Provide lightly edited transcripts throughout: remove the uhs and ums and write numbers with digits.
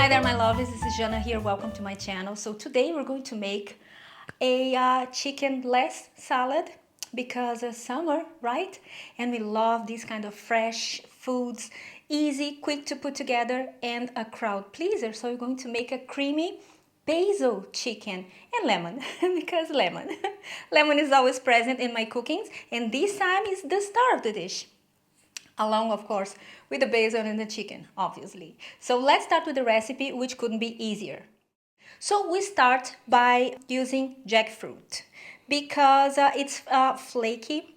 Hi there, my lovelies. This is Jana here. Welcome to my channel. So today we're going to make a chicken-less salad because it's summer, right? And we love these kind of fresh foods, easy, quick to put together, and a crowd pleaser. So we're going to make a creamy basil chicken and lemon because lemon. Lemon is always present in my cookings, and this time is the star of the dish. Along, of course, with the basil and the chicken, obviously. So let's start with the recipe, which couldn't be easier. So we start by using jackfruit because it's flaky.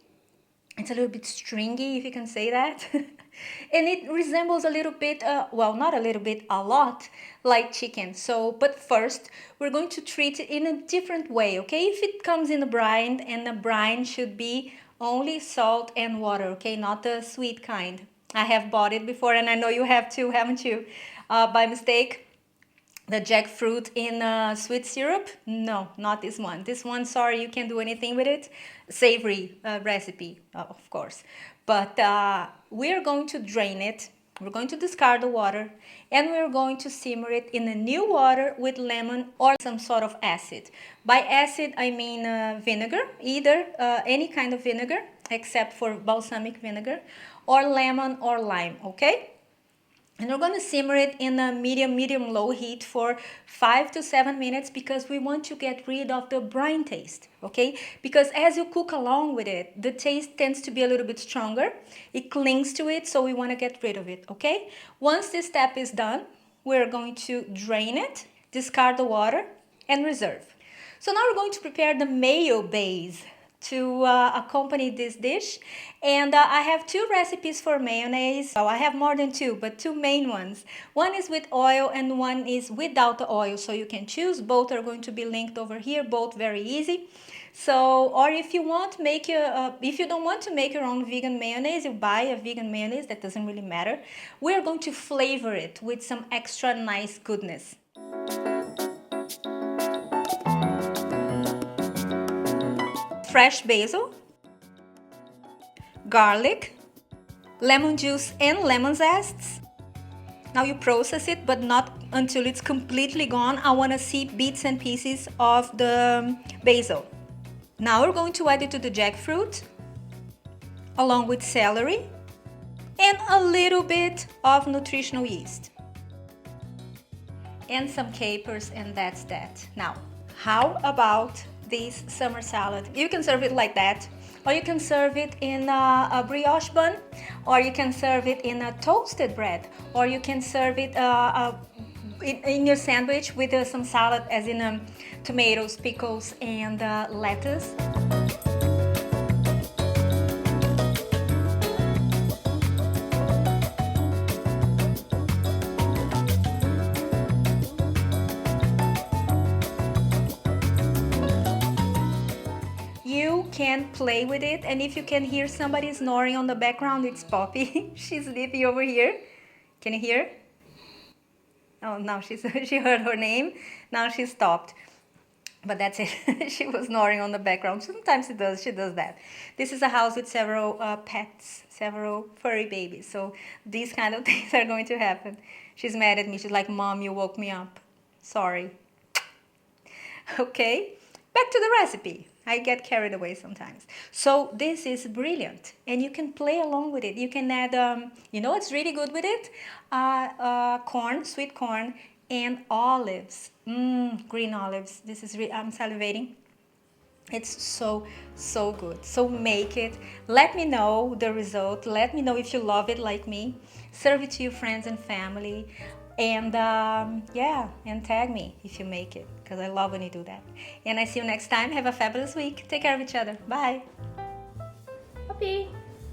It's a little bit stringy, if you can say that. And it resembles a little bit, well, not a little bit, a lot like chicken. So, but first, we're going to treat it in a different way, okay? If it comes in a brine, and the brine should be only salt and water, okay? Not the sweet kind. I have bought it before, and I know you have too, haven't you? By mistake. The jackfruit in sweet syrup? No, not this one. This one, sorry, you can't do anything with it. Savory recipe, of course. But we're going to drain it. We're going to discard the water. And we're going to simmer it in a new water with lemon or some sort of acid. By acid, I mean vinegar. Either any kind of vinegar, except for balsamic vinegar. Or lemon or lime, okay? And we're going to simmer it in a medium-low heat for 5 to 7 minutes because we want to get rid of the brine taste, okay? Because as you cook along with it, the taste tends to be a little bit stronger. It clings to it, so we want to get rid of it, okay? Once this step is done, we're going to drain it, discard the water, and reserve. So now we're going to prepare the mayo base to accompany this dish, and I have two recipes for mayonnaise. So I have more than two, but two main ones. One is with oil and one is without the oil, so you can choose. Both are going to be linked over here, both very easy. So, or if you want, if you don't want to make your own vegan mayonnaise, you buy a vegan mayonnaise, that doesn't really matter. We're going to flavor it with some extra nice goodness. Fresh basil, garlic, lemon juice and lemon zests. Now you process it, but not until it's completely gone. I want to see bits and pieces of the basil. Now we're going to add it to the jackfruit, along with celery and a little bit of nutritional yeast. And some capers, and that's that. Now, how about this summer salad? You can serve it like that, or you can serve it in a brioche bun, or you can serve it in a toasted bread, or you can serve it in your sandwich with some salad, as in tomatoes, pickles, and lettuce. You can play with it, and if you can hear somebody snoring on the background, it's Poppy. She's sleeping over here. Can you hear? Oh, now she heard her name. Now she stopped. But that's it. She was snoring on the background. Sometimes she does that. This is a house with several pets, several furry babies. So these kind of things are going to happen. She's mad at me. She's like, "Mom, you woke me up. Sorry." Okay, back to the recipe. I get carried away sometimes. So this is brilliant, and you can play along with it. You can add, you know what's really good with it? Corn, sweet corn, and olives. Green olives. This is I'm salivating. It's so good. So make it. Let me know the result. Let me know if you love it like me. Serve it to your friends and family. And yeah, and tag me if you make it, because I love when you do that. And I see you next time. Have a fabulous week. Take care of each other. Bye. Poppy,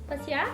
passear?